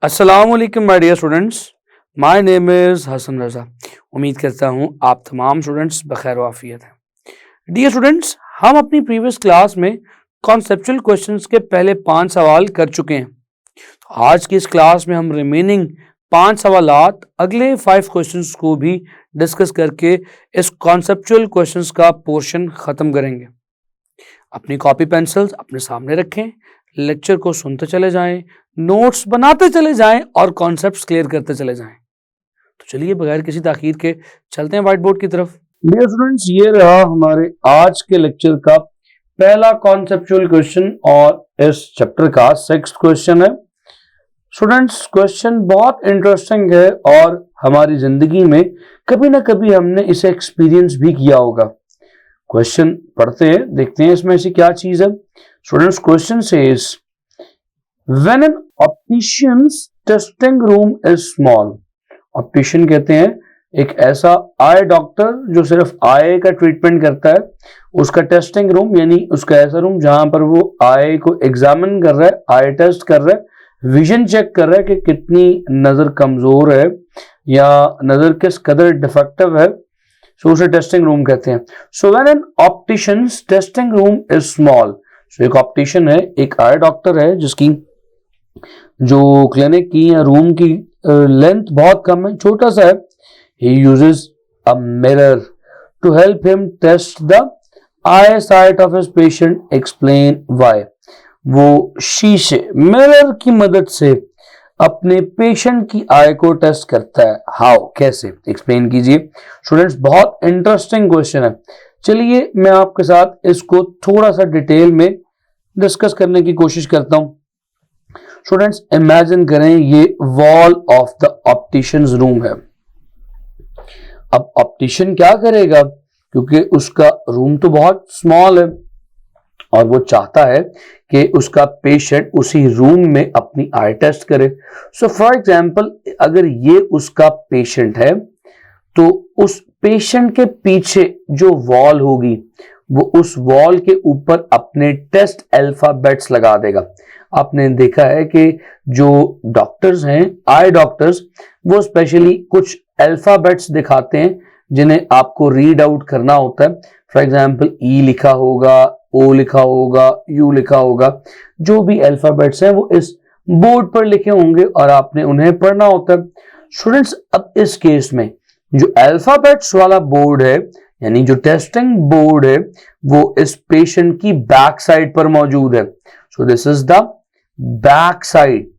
अस्सलामुअलैकुम my dear students. My name is Hasan Raza. उम्मीद करता हूँ आप तमाम स्टूडेंट्स बखैर वाफियत हैं। डियर स्टूडेंट्स, हम अपनी प्रीवियस क्लास में कॉन्सेप्चुअल क्वेश्चंस के पहले 5 सवाल कर चुके हैं। आज की इस क्लास में हम रिमेनिंग 5 सवालात अगले 5 क्वेश्चंस को भी डिस्कस करके इस कॉन्सेप्चुअल क्वेश्चंस का पोर्शन ख़त्म करेंगे। अपनी कॉपी पेंसिल्स अपने सामने रखें, लेक्चर को सुनते चले जाएं, नोट्स बनाते चले जाएं और कॉन्सेप्ट्स क्लियर करते चले जाएं। तो चलिए बगैर किसी ताखीर के चलते हैं व्हाइट बोर्ड की तरफ। डियर स्टूडेंट्स, ये रहा हमारे आज के लेक्चर का पहला कॉन्सेप्चुअल क्वेश्चन और इस चैप्टर का 6th क्वेश्चन है। स्टूडेंट्स, क्वेश्चन बहुत इंटरेस्टिंग है और हमारी जिंदगी में कभी ना कभी हमने इसे एक्सपीरियंस भी किया होगा। क्वेश्चन पढ़ते हैं, देखते हैं इसमें ऐसी क्या चीज है। Students, question says when an opticians testing room is small. Optician कहते हैं एक ऐसा आई डॉक्टर जो सिर्फ आई का ट्रीटमेंट करता है, उसका टेस्टिंग रूम यानी उसका ऐसा रूम जहां पर वो आई को एग्जामिन कर रहा है, आई टेस्ट कर रहा है, विजन चेक कर रहा है कि कितनी नजर कमजोर है या नजर किस कदर डिफेक्टिव है, सो उसे टेस्टिंग रूम कहते हैं। So when an opticians testing room is small, so एक ऑप्टिशियन है, एक आई डॉक्टर है जिसकी जो क्लिनिक की या रूम की लेंथ बहुत कम है, छोटा सा है। He uses a mirror to help him test the eyesight of his patient, explain why. वो शीशे मिरर की मदद से अपने पेशेंट की आई को टेस्ट करता है। हाउ, कैसे, एक्सप्लेन कीजिए। स्टूडेंट्स, बहुत इंटरेस्टिंग क्वेश्चन है। चलिए मैं आपके साथ इसको थोड़ा सा डिटेल में डिस्कस करने की कोशिश करता हूं। स्टूडेंट्स, इमेजिन करें ये wall of the opticians room है। अब ऑप्टिशियन क्या करेगा, क्योंकि उसका रूम तो बहुत स्मॉल है और वो चाहता है कि उसका पेशेंट उसी रूम में अपनी आई टेस्ट करे। सो फॉर एग्जांपल, अगर ये उसका पेशेंट है तो उस पेशेंट के पीछे जो वॉल होगी वो उस वॉल के ऊपर अपने टेस्ट अल्फाबेट्स लगा देगा। आपने देखा है कि जो डॉक्टर्स हैं, आई डॉक्टर्स, वो स्पेशली कुछ अल्फाबेट्स दिखाते हैं जिन्हें आपको रीड आउट करना होता है। फॉर एग्जांपल, ई लिखा होगा, ओ लिखा होगा, यू लिखा होगा। जो भी अल्फाबेट्स हैं वो इस बोर्ड पर लिखे होंगे और आपने उन्हें पढ़ना होता है। स्टूडेंट्स, अब इस केस में जो अल्फाबेट्स वाला बोर्ड है यानी जो टेस्टिंग बोर्ड है वो इस पेशेंट की बैक साइड पर मौजूद है। So this is the back side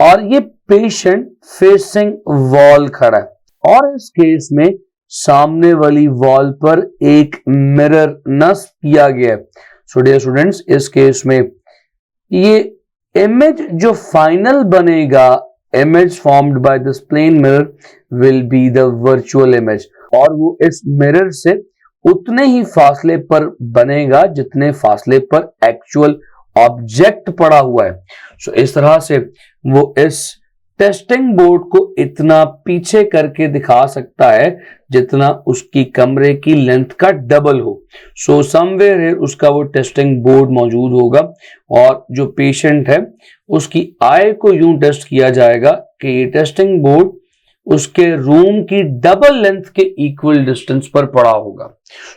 और ये पेशेंट फेसिंग वॉल खड़ा है और इस केस में सामने वाली वॉल पर एक मिरर नस्ब किया गया है। सो डियर स्टूडेंट्स, इस केस में ये इमेज जो फाइनल बनेगा, image formed by this plane mirror will be the virtual image और वो इस मिरर से उतने ही फासले पर बनेगा जितने फासले पर एक्चुअल ऑब्जेक्ट पड़ा हुआ है। सो इस तरह से वो इस टेस्टिंग बोर्ड को इतना पीछे करके दिखा सकता है जितना उसकी कमरे की लेंथ का डबल हो। सो समवेयर है उसका वो टेस्टिंग बोर्ड मौजूद होगा और जो पेशेंट है उसकी आई को यूं टेस्ट किया जाएगा कि ये टेस्टिंग बोर्ड उसके रूम की डबल लेंथ के इक्वल डिस्टेंस पर पड़ा होगा।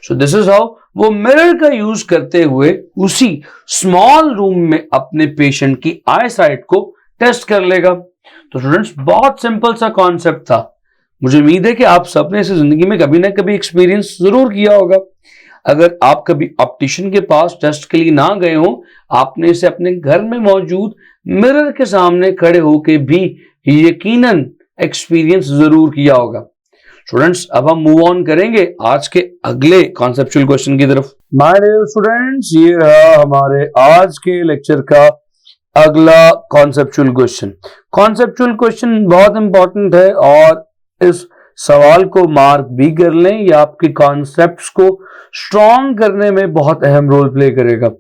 सो दिस इज हाउ वो मिरर का यूज करते हुए उसी स्मॉल रूम में अपने पेशेंट की आई साइट को टेस्ट कर लेगा। तो स्टूडेंट्स, बहुत सिंपल सा कॉन्सेप्ट था। मुझे उम्मीद है कि आप सबने इसे जिंदगी में कभी ना कभी एक्सपीरियंस जरूर किया होगा। अगर आप कभी ऑप्टिशियन के पास टेस्ट के लिए ना गए हो, आपने इसे अपने घर में मौजूद मिरर के सामने खड़े होकर भी यकीनन एक्सपीरियंस जरूर किया होगा। स्टूडेंट्स, अब हम मूव ऑन करेंगे आज के अगले कॉन्सेप्चुअल क्वेश्चन की तरफ। माय डियर स्टूडेंट्स, ये रहा हमारे आज के लेक्चर का अगला कॉन्सेप्चुअल क्वेश्चन। कॉन्सेप्चुअल क्वेश्चन बहुत इंपॉर्टेंट है और इस सवाल को मार्क भी कर लें, यह आपके कॉन्सेप्ट्स को स्ट्रॉन्ग करने में बहुत अहम रोल प्ले करेगा।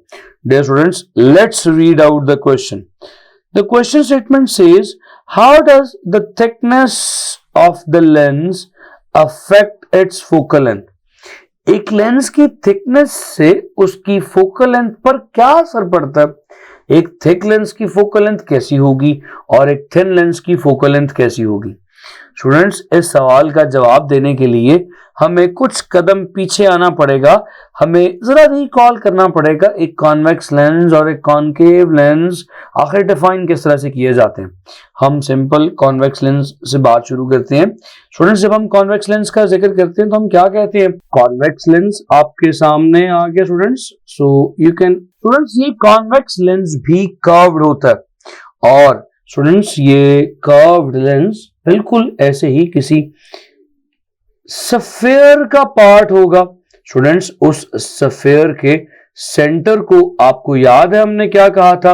Dear students, let's read out the question. The question statement says, how does the thickness of the lens affect its focal length? एक लेंस की थिकनेस से उसकी फोकल लेंथ पर क्या असर पड़ता है? एक थिक लेंस की फोकल लेंथ कैसी होगी और एक थिन लेंस की फोकल लेंथ कैसी होगी। स्टूडेंट्स, इस सवाल का जवाब देने के लिए हमें कुछ कदम पीछे आना पड़ेगा, हमें जरा रिकॉल करना पड़ेगा एक कॉन्वेक्स लेंस और एक कॉनकेव लेंस आखिर डिफाइन किस तरह से किए जाते हैं। हम सिंपल कॉन्वेक्स लेंस से बात शुरू करते हैं। स्टूडेंट्स, जब हम कॉन्वेक्स लेंस का जिक्र करते हैं तो हम क्या कहते हैं? कॉन्वेक्स लेंस आपके सामने आ गया students. So you can, students ये कॉन्वेक्स लेंस भी कर्व्ड होता है और स्टूडेंट्स ये कर्व्ड लेंस बिल्कुल ऐसे ही किसी सफेयर का पार्ट होगा। स्टूडेंट्स, उस सफेयर के सेंटर को आपको याद है हमने क्या कहा था?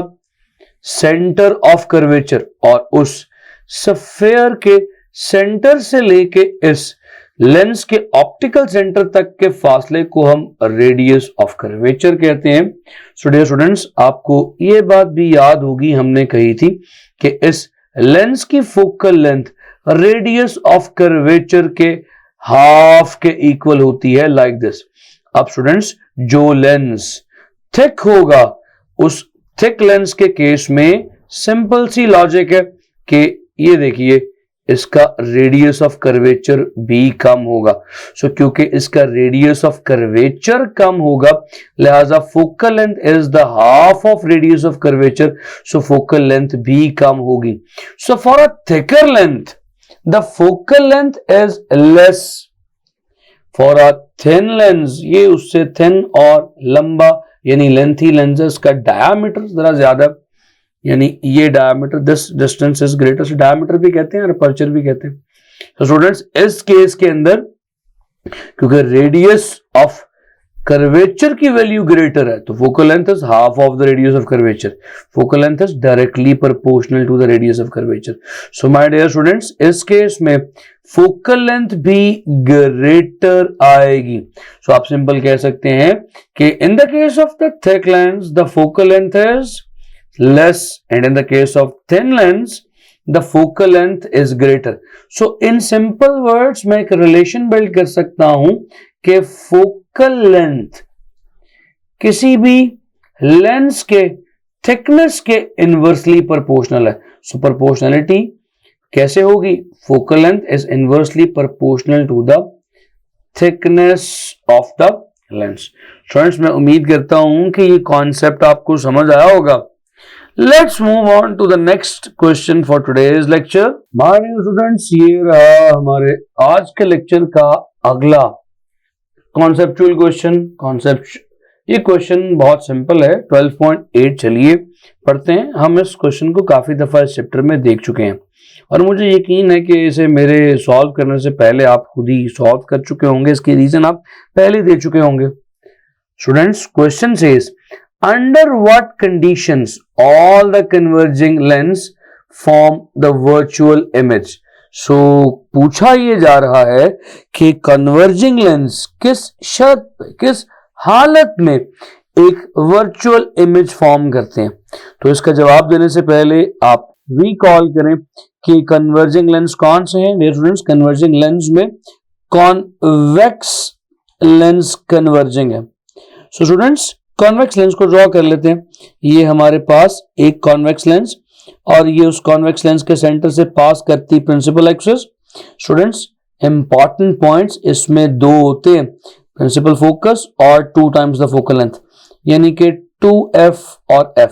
Centre of curvature. और उस सफेयर के सेंटर से लेके इस लेंस के ऑप्टिकल सेंटर तक के फासले को हम रेडियस ऑफ कर्वेचर कहते हैं। स्टूडेंट्स, आपको यह बात भी याद होगी हमने कही थी कि इस लेंस की focal length radius of curvature के हाफ के इक्वल होती है, लाइक दिस। अब स्टूडेंट्स, जो लेंस थिक होगा उस थिक लेंस के केस में सिंपल सी लॉजिक है कि ये देखिए इसका रेडियस ऑफ कर्वेचर भी कम होगा। सो क्योंकि इसका रेडियस ऑफ कर्वेचर कम होगा लिहाजा focal length is the half of radius of curvature, so focal length भी कम होगी। So for a thicker length the focal length is less. For a thin lens, ये उससे थिन और लंबा यानी लेंथी लेंसेस का डायामीटर जरा ज्यादा, यानी ये diameter, this distance is greater, से डायमीटर भी कहते हैं और अपर्चर भी कहते हैं। तो स्टूडेंट्स, इस केस के अंदर क्योंकि रेडियस ऑफ कर्वेचर की वैल्यू ग्रेटर है तो focal length is half of the radius of curvature. Focal length is directly proportional to the radius of curvature. So my dear students, इस केस में focal length भी greater आएगी। So आप simple कह सकते हैं कि in the case of the thick lens the focal length is less and in the case of thin lens the focal length is greater. So in simple words मैं एक relation build कर सकता हूं कि focal length किसी भी lens के thickness के इनवर्सली प्रोपोर्शनल है। सो प्रोपोर्शनलिटी कैसे होगी? Focal length is inversely proportional to the thickness of the lens. Students, मैं उम्मीद करता हूं कि ये कॉन्सेप्ट आपको समझ आया होगा। Let's move on to the next question for today's lecture. My dear students, ये रहा हमारे आज के लेक्चर का अगला कॉन्सेप्चुअल क्वेश्चन। ये क्वेश्चन बहुत सिंपल है, 12.8। चलिए पढ़ते हैं। हम इस क्वेश्चन को काफी दफा इस चैप्टर में देख चुके हैं और मुझे यकीन है कि इसे मेरे सॉल्व करने से पहले आप खुद ही सॉल्व कर चुके होंगे, इसके रीजन आप पहले दे चुके होंगे। Students, question says under what conditions all the converging lens form the virtual image। so पूछा ये जा रहा है कि converging lens किस शर्त पे, किस हालत में एक virtual image form करते हैं। तो इसका जवाब देने से पहले आप रिकॉल करें कि converging lens कौन से हैं। डियर स्टूडेंट्स, converging lens में convex lens converging है। so स्टूडेंट्स, कॉन्वेक्स लेंस को ड्रॉ कर लेते हैं। ये हमारे पास एक कॉन्वेक्स लेंस और ये उस कॉन्वेक्स लेंस के सेंटर से पास करती principal axis. Students, important points इसमें दो होते हैं, प्रिंसिपल फोकस और 2 टाइम्स द फोकल लेंथ, यानी कि 2f और f।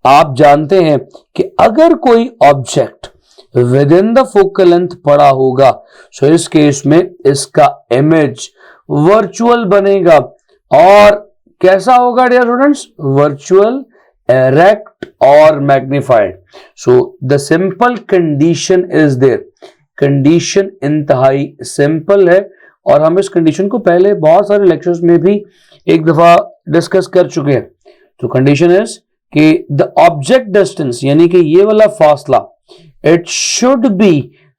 आप जानते हैं कि अगर कोई object with in the focal length पड़ा होगा सो इस केस में इसका इमेज वर्चुअल बनेगा। और कैसा होगा डियर स्टूडेंट्स? वर्चुअल, इरेक्ट और magnified. So the simple condition is there. Condition इंतहाई सिंपल है और हम इस कंडीशन को पहले बहुत सारे लेक्चर्स में भी एक दफा डिस्कस कर चुके हैं। तो कंडीशन इज कि द ऑब्जेक्ट डिस्टेंस यानी कि ये वाला फासला it should be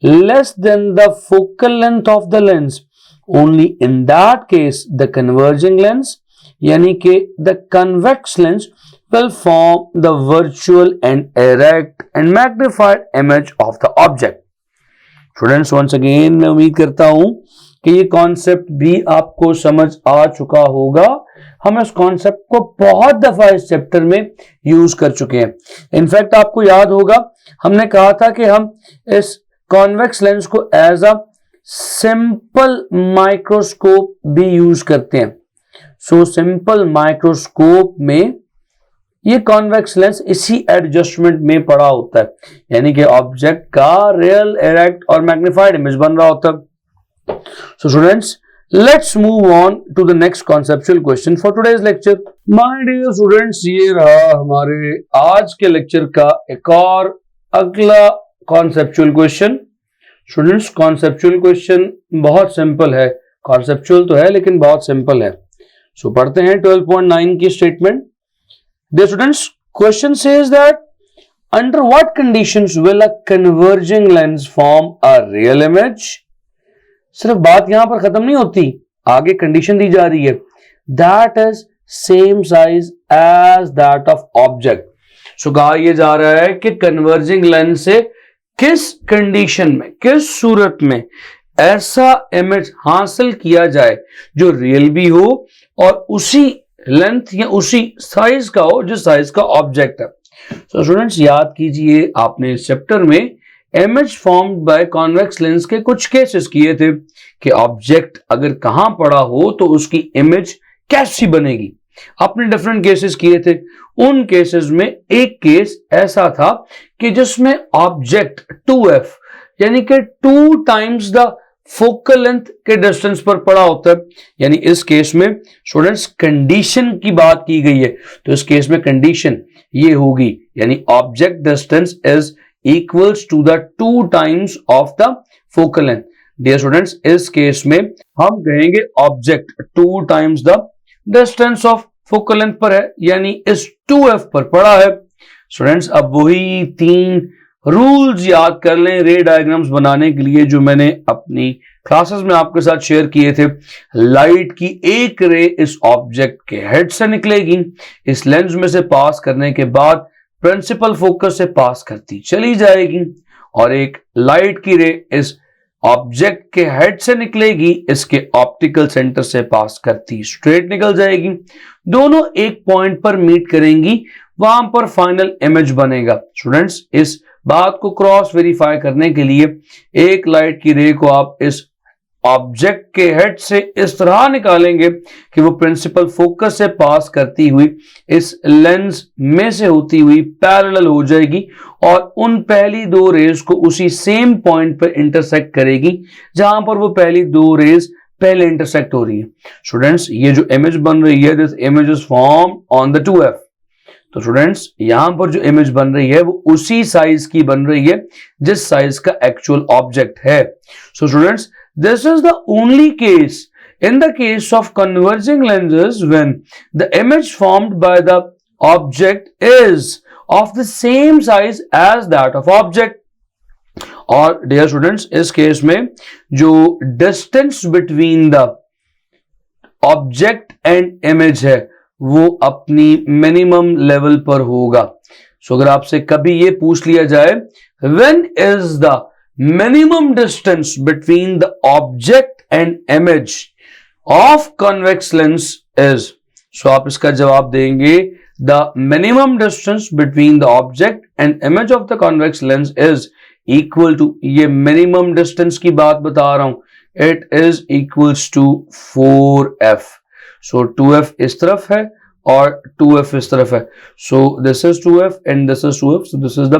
less than the focal length of the lens. Only in that case the converging lens यानी कि the convex lens will form the virtual and erect and magnified image of the object. Students, once again मैं उम्मीद करता हूं कि ये concept भी आपको समझ आ चुका होगा। हम इस कॉन्सेप्ट को बहुत दफा इस चैप्टर में यूज कर चुके हैं। इनफैक्ट आपको याद होगा हमने कहा था कि हम इस कॉन्वेक्स लेंस को एज अ सिंपल माइक्रोस्कोप भी यूज करते हैं। सो सिंपल माइक्रोस्कोप में ये कॉन्वेक्स लेंस इसी एडजस्टमेंट में पड़ा होता है, यानी कि ऑब्जेक्ट का रियल, इरेक्ट और मैग्नीफाइड इमेज बन रहा होता है। So students, let's move on to the next conceptual question for today's lecture. My dear students, ये रहा हमारे आज के लेक्चर का एक और अगला conceptual question. Students, conceptual question बहुत सिंपल है, कॉन्सेप्चुअल तो है लेकिन बहुत सिंपल है। सो पढ़ते हैं 12.9 की statement. Dear students, question says that under what conditions will a converging lens form a real image? सिर्फ बात यहां पर खत्म नहीं होती, आगे कंडीशन दी जा रही है। That is same size as that of object. So कहा यह जा रहा है कि converging lens से किस कंडीशन में, किस सूरत में ऐसा इमेज हासिल किया जाए जो रियल भी हो और उसी लेंथ या उसी साइज का हो जिस साइज का ऑब्जेक्ट है। सो स्टूडेंट्स, याद कीजिए आपने इस चैप्टर में image formed by convex lens के कुछ केसेस किए थे कि ऑब्जेक्ट अगर कहां पड़ा हो तो उसकी इमेज कैसी बनेगी। आपने डिफरेंट केसेस किए थे। उन केसेस में एक केस ऐसा था कि जिसमें ऑब्जेक्ट 2f यानी कि 2 टाइम्स द फोकल लेंथ के डिस्टेंस पर पड़ा होता है। यानी इस केस में स्टूडेंट्स कंडीशन की बात की गई है, तो इस केस में कंडीशन ये होगी, यानी object distance is equals to the 2 times of the focal length. Dear students, इस केस में हम कहेंगे object 2 times the distance of focal length पर है, यानी इस 2f पर पड़ा है। स्टूडेंट्स, अब वही 3 रूल्स याद कर लें रे डायग्राम्स बनाने के लिए जो मैंने अपनी क्लासेस में आपके साथ शेयर किए थे। लाइट की एक रे इस ऑब्जेक्ट के हेड से निकलेगी, इस लेंस में से पास करने के बाद प्रिंसिपल फोकस से पास करती चली जाएगी, और एक लाइट की रे इस ऑब्जेक्ट के हेड से निकलेगी, इसके ऑप्टिकल सेंटर से पास करती स्ट्रेट निकल जाएगी। दोनों एक पॉइंट पर मीट करेंगी, वहां पर फाइनल इमेज बनेगा। स्टूडेंट्स, इस बात को क्रॉस वेरीफाई करने के लिए एक लाइट की रे को आप इस ऑब्जेक्ट के हेड से इस तरह निकालेंगे कि वो प्रिंसिपल फोकस से पास करती हुई इस लेंस में से होती हुई पैरेलल हो जाएगी और उन पहली 2 रेज को उसी सेम पॉइंट पर इंटरसेक्ट करेगी जहां पर वो पहली 2 रेज पहले इंटरसेक्ट हो रही है। स्टूडेंट्स, ये जो इमेज बन रही है, this image is form on the 2f। तो स्टूडेंट्स, यहां पर जो इमेज बन रही है वो उसी साइज की बन रही है जिस साइज का एक्चुअल ऑब्जेक्ट है। So students, this is the only case in the case of converging lenses when the image formed by the object is of the same size as that of object. और dear students, इस case में जो distance between the object and image है वो अपनी minimum level पर होगा। सो अगर आपसे कभी ये पूछ लिया जाए when is the minimum distance between the object and image of convex lens is, so आप इसका जवाब देंगे the minimum distance between the object and image of the convex lens is equal to, ये minimum distance की बात बता रहा हूं, it is equals to 4f. so 2f इस तरफ है और 2f इस तरफ है, so this is 2f and this is 2f, so this is the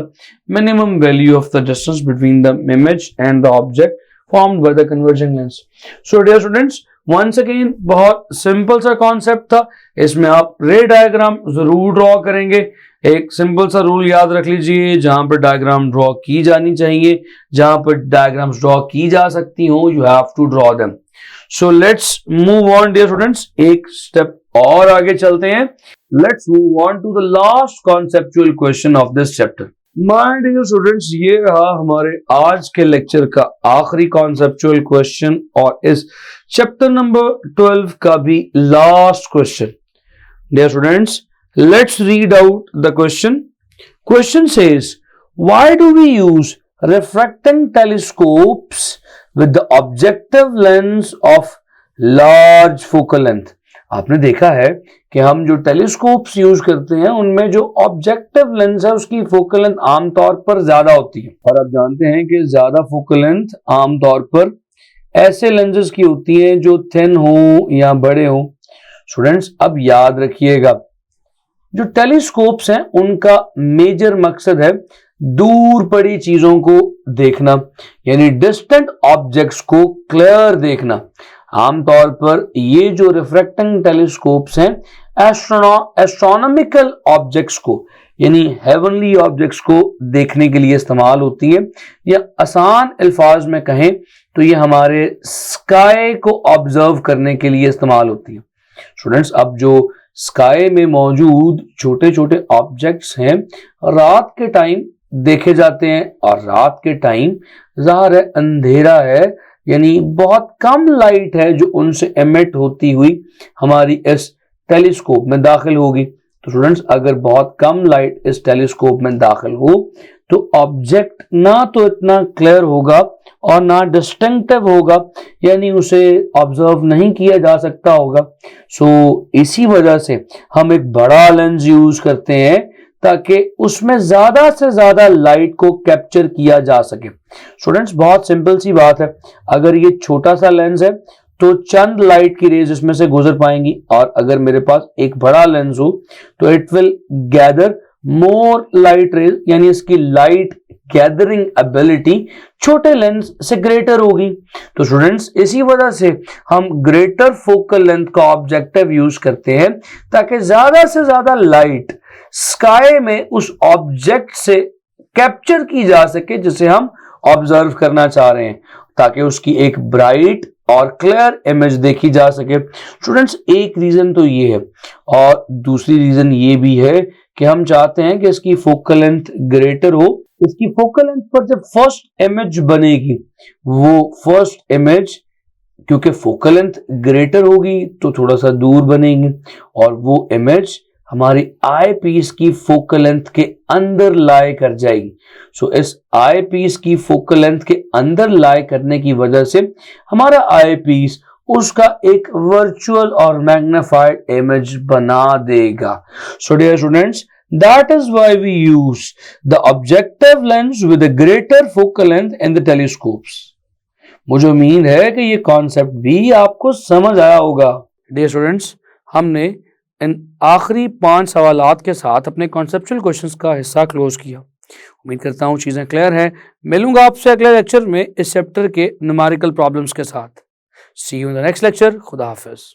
minimum value of the distance between the image and the object formed by the converging lens. So dear students, once again बहुत simple सा concept था, इसमें आप रे diagram जरूर draw करेंगे। एक simple सा रूल याद रख लीजिए, जहां पर डायग्राम ड्रॉ की जानी चाहिए, जहां पर डायग्राम्स ड्रॉ की जा सकती हो, you have to draw them. So let's move on dear students, एक स्टेप और आगे चलते हैं। Let's move on to the last conceptual question of this chapter. My dear students, ये रहा हमारे आज के लेक्चर का आखिरी कॉन्सेप्चुअल क्वेश्चन और इस चैप्टर नंबर 12 का भी last question. Dear students, let's read out the question. Question says, why do we use refracting telescopes with the objective lens of large focal length। आपने देखा है कि हम जो टेलीस्कोप्स यूज करते हैं उनमें जो ऑब्जेक्टिव लेंस है उसकी फोकल लेंथ आमतौर पर ज्यादा होती है, और आप जानते हैं कि ज्यादा फोकल लेंथ आमतौर पर ऐसे लेंसेज की होती है जो थिन हो या बड़े हो। स्टूडेंट्स अब याद रखिएगा, जो टेलीस्कोप्स हैं उनका मेजर मकसद है दूर पड़ी चीजों को देखना, यानी डिस्टेंट ऑब्जेक्ट्स को क्लियर देखना। आमतौर पर ये जो रिफ्रैक्टिंग टेलीस्कोप्स हैं एस्ट्रोनॉमिकल ऑब्जेक्ट्स को यानी हेवनली ऑब्जेक्ट्स को देखने के लिए इस्तेमाल होती है, या आसान अल्फाज में कहें तो ये हमारे स्काई को ऑब्जर्व करने के लिए इस्तेमाल होती है। स्टूडेंट्स अब जो स्काई में मौजूद छोटे छोटे ऑब्जेक्ट्स हैं रात के टाइम देखे जाते हैं, और रात के टाइम ज़ाहिर है अंधेरा है, यानी बहुत कम लाइट है जो उनसे एमिट होती हुई हमारी इस टेलीस्कोप में दाखिल होगी। तो स्टूडेंट्स अगर बहुत कम लाइट इस टेलीस्कोप में दाखिल हो तो ऑब्जेक्ट ना तो इतना क्लियर होगा और ना डिस्टिंक्टिव होगा, यानी उसे ऑब्जर्व नहीं किया जा सकता होगा। सो इसी वजह से हम एक बड़ा लेंस यूज करते हैं ताकि उसमें ज्यादा से ज्यादा लाइट को कैप्चर किया जा सके। स्टूडेंट्स बहुत सिंपल सी बात है, अगर ये छोटा सा लेंस है तो चंद लाइट की रेज इसमें से गुजर पाएंगी, और अगर मेरे पास एक बड़ा लेंस हो तो it will gather more light rays, यानी इसकी लाइट गैदरिंग एबिलिटी छोटे लेंस से ग्रेटर होगी। तो स्टूडेंट्स इसी वजह से हम ग्रेटर फोकल लेंथ का ऑब्जेक्टिव यूज करते हैं ताकि ज्यादा से ज्यादा लाइट स्काई में उस ऑब्जेक्ट से कैप्चर की जा सके जिसे हम ऑब्जर्व करना चाह रहे हैं, ताकि उसकी एक ब्राइट और क्लियर इमेज देखी जा सके। स्टूडेंट्स एक रीजन तो ये है, और दूसरी रीजन ये भी है कि हम चाहते हैं कि इसकी फोकल लेंथ ग्रेटर हो। इसकी फोकल लेंथ पर जब फर्स्ट इमेज बनेगी, वो फर्स्ट इमेज क्योंकि फोकल लेंथ ग्रेटर होगी तो थोड़ा सा दूर बनेगी, और वो इमेज हमारी आई पीस की फोकल लेंथ के अंदर लाई कर जाएगी। सो इस आई पीस की फोकल लेंथ के अंदर लाई करने की वजह से हमारा आई पीस उसका एक वर्चुअल और मैग्नीफाइड इमेज बना देगा। So dear students, that is why we use the objective lens with a greater focal length in the telescopes। मुझे उम्मीद है कि ये कॉन्सेप्ट भी आपको समझ आया होगा। डियर स्टूडेंट्स, हमने इन आखिरी 5 सवालात के साथ अपने कॉन्सेप्चुअल क्वेश्चंस का हिस्सा क्लोज किया। उम्मीद करता हूँ चीज़ें क्लियर हैं। मिलूंगा आपसे अगले लेक्चर में इस चैप्टर के न्यूमेरिकल प्रॉब्लम्स के साथ। See you in the next lecture. खुदा हाफिज।